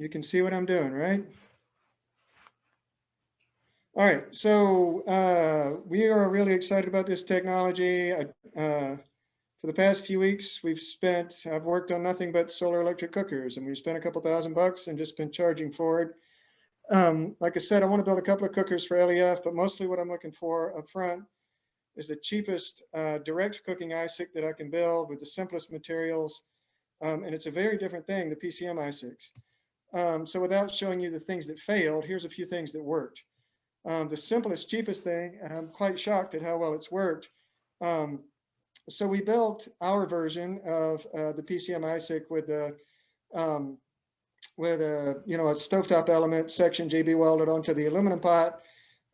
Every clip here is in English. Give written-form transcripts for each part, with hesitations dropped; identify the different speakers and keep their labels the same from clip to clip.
Speaker 1: You can see what I'm doing, right? All right, so we are really excited about this technology. For the past few weeks, I've worked on nothing but solar electric cookers, and we've spent a couple $1,000 and just been charging for it. Like I said, I want to build a couple of cookers for LEF, but mostly what I'm looking for up front is the cheapest direct cooking ISIC that I can build with the simplest materials. And it's a very different thing, the PCM ISICs. So without showing you the things that failed, here's a few things that worked. The simplest, cheapest thing, and I'm quite shocked at how well it's worked. So we built our version of the PCM ISIC with a a stovetop element section JB welded onto the aluminum pot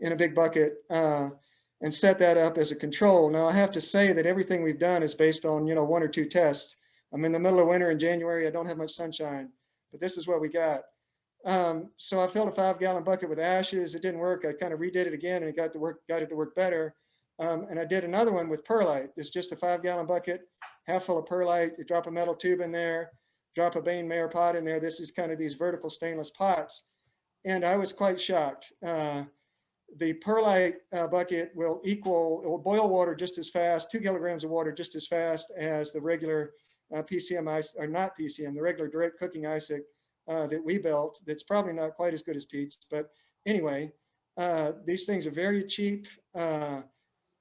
Speaker 1: in a big bucket and set that up as a control. Now I have to say that everything we've done is based on one or two tests. I'm in the middle of winter in January. I don't have much sunshine, but this is what we got. So I filled a 5-gallon bucket with ashes. It didn't work. I kind of redid it again and it got it to work better. And I did another one with perlite. It's just a 5-gallon bucket, half full of perlite. You drop a metal tube in there, drop a Bain Mayer pot in there. This is kind of these vertical stainless pots. And I was quite shocked. The perlite bucket it will boil water just as fast, 2 kilograms of water just as fast as the regular PCM ISIC, or not PCM, the regular direct cooking ISIC that we built. That's probably not quite as good as Pete's, but anyway, these things are very cheap.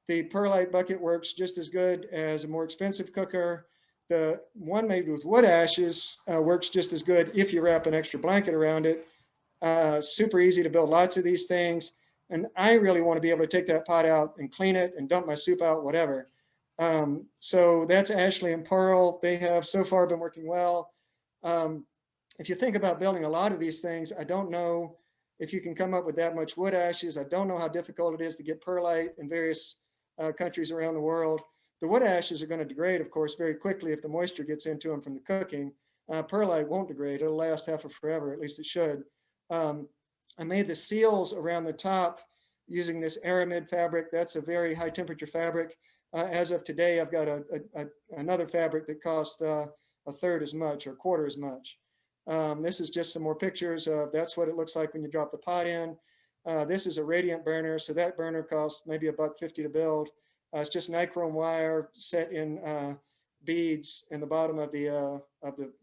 Speaker 1: The perlite bucket works just as good as a more expensive cooker. The one made with wood ashes works just as good if you wrap an extra blanket around it. Super easy to build lots of these things. And I really want to be able to take that pot out and clean it and dump my soup out, whatever. So that's Ashley and Pearl. They have so far been working well. If you think about building a lot of these things, I don't know if you can come up with that much wood ashes. I don't know how difficult it is to get perlite in various countries around the world. The wood ashes are going to degrade, of course, very quickly if the moisture gets into them from the cooking. Perlite won't degrade. It'll last half of forever, at least it should. I made the seals around the top using this aramid fabric. That's a very high temperature fabric. As of today, I've got another fabric that costs a third as much or a quarter as much. This is just some more pictures. That's what it looks like when you drop the pot in. This is a radiant burner, so that burner costs maybe $1.50 to build. It's just nichrome wire set in beads in the bottom of the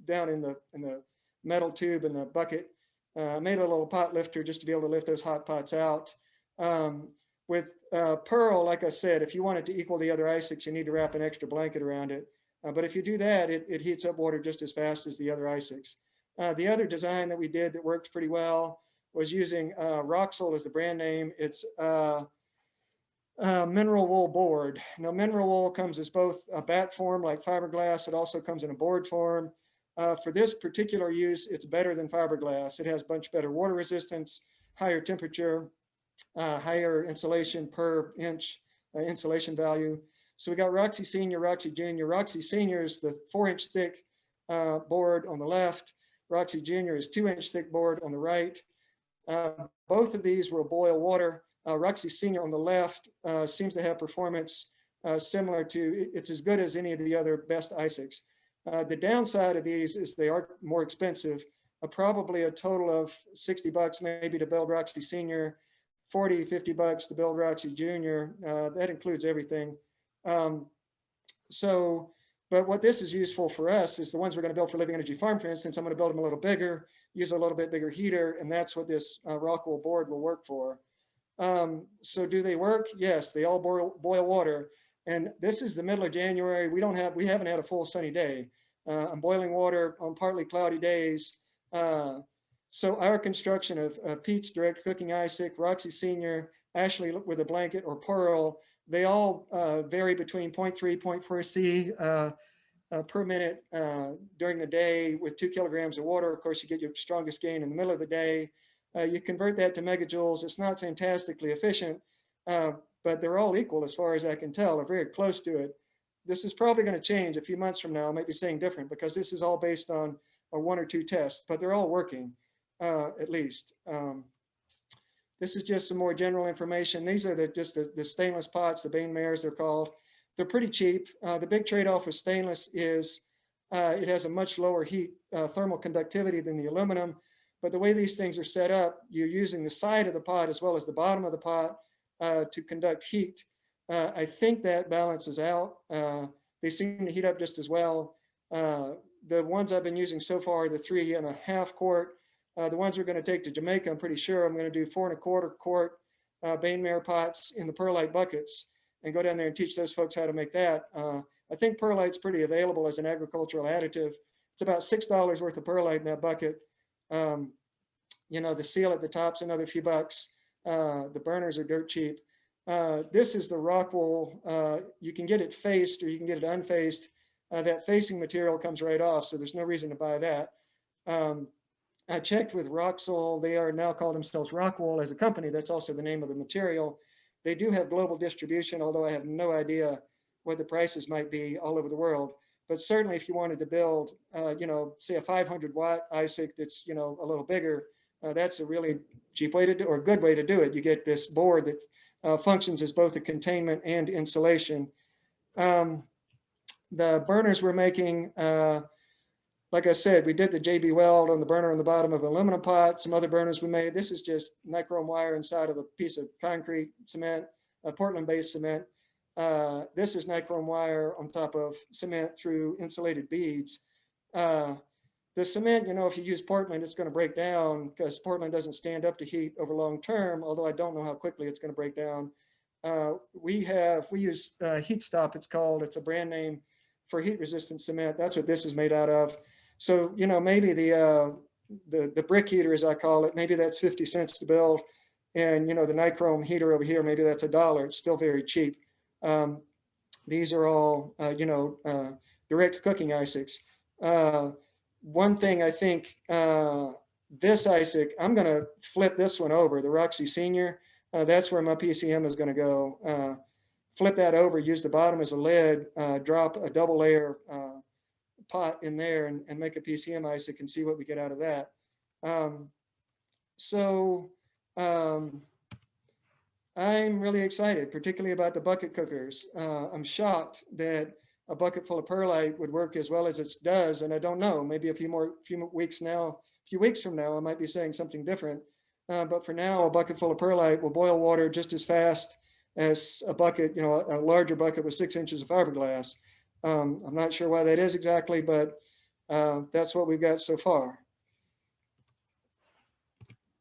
Speaker 1: down in the metal tube in the bucket. I made a little pot lifter just to be able to lift those hot pots out. With Pearl, like I said, if you want it to equal the other ISICs, you need to wrap an extra blanket around it. But if you do that, it heats up water just as fast as the other ISICs. The other design that we did that worked pretty well was using Roxol as the brand name. It's mineral wool board. Now, mineral wool comes as both a bat form like fiberglass. It also comes in a board form. For this particular use, it's better than fiberglass. It has much better water resistance, higher temperature, higher insulation per inch insulation value. So we got Roxy Senior, Roxy Junior. Roxy Senior is the 4-inch thick board on the left. Roxy Junior is 2-inch thick board on the right. Both of these will boil water. Roxy Senior on the left seems to have performance similar to, it's as good as any of the other best ISICs. The downside of these is they are more expensive, probably a total of $60 maybe to build Roxy Senior, $40, $50 to build Roxy Junior. That includes everything. But what this is useful for us is the ones we're going to build for Living Energy Farm, for instance. I'm going to build them a little bigger, use a little bit bigger heater, and that's what this Rockwool board will work for. So do they work? Yes, they all boil water. And this is the middle of January. We haven't had a full sunny day. I'm boiling water on partly cloudy days. So our construction of Pete's direct cooking ISIC, Roxy Senior, Ashley with a blanket, or Pearl, they all vary between 0.3, 0.4 C per minute during the day with 2 kilograms of water. Of course, you get your strongest gain in the middle of the day. You convert that to megajoules. It's not fantastically efficient, but they're all equal as far as I can tell, or very close to it. This is probably going to change a few months from now. I might be saying different because this is all based on a 1 or 2 tests, but they're all working at least. This is just some more general information. These are just the stainless pots, the Bain Mayers they're called. They're pretty cheap. The big trade-off with stainless is it has a much lower heat thermal conductivity than the aluminum, But the way these things are set up, you're using the side of the pot as well as the bottom of the pot to conduct heat. I think that balances out. They seem to heat up just as well. The ones I've been using so far are the 3.5 quart. The ones we're going to take to Jamaica, I'm pretty sure I'm going to do 4.25 quart Bain-Mayer pots in the perlite buckets and go down there and teach those folks how to make that. I think perlite's pretty available as an agricultural additive. It's about $6 worth of perlite in that bucket. You know, the seal at the top's another few bucks. The burners are dirt cheap. This is the rock wool. You can get it faced or you can get it unfaced. That facing material comes right off, so there's no reason to buy that. I checked with Roxol. They are now call themselves Rockwool as a company. That's also the name of the material. They do have global distribution, although I have no idea what the prices might be all over the world. But certainly if you wanted to build, you know, say a 500 watt ISIC that's, you know, a little bigger, that's a really cheap way to do, or a good way to do it. You get this board that functions as both a containment and insulation. The burners we're making, like I said, we did the JB Weld on the burner on the bottom of an aluminum pot. Some other burners we made. This is just nichrome wire inside of a piece of concrete cement, Portland-based cement. This is nichrome wire on top of cement through insulated beads. The cement, you know, if you use Portland, it's going to break down because Portland doesn't stand up to heat over long term, although I don't know how quickly it's going to break down. We use Heat Stop, it's called. It's a brand name for heat resistant cement. That's what this is made out of. So, you know, maybe the brick heater, as I call it, maybe that's 50 cents to build. And, you know, the nichrome heater over here, maybe that's $1. It's still very cheap. These are all, you know, direct cooking ISICs. One thing I think, this ISIC, I'm going to flip this one over, the Roxy Senior. That's where my PCM is going to go. Flip that over, use the bottom as a lid, drop a double layer pot in there and make a PCM ISIC and see what we get out of that. I'm really excited, particularly about the bucket cookers. I'm shocked that a bucket full of perlite would work as well as it does, and I don't know, maybe a few weeks from now, I might be saying something different. But for now, a bucket full of perlite will boil water just as fast as a bucket, you know, a larger bucket with 6 inches of fiberglass. I'm not sure why that is exactly, but that's what we've got so far.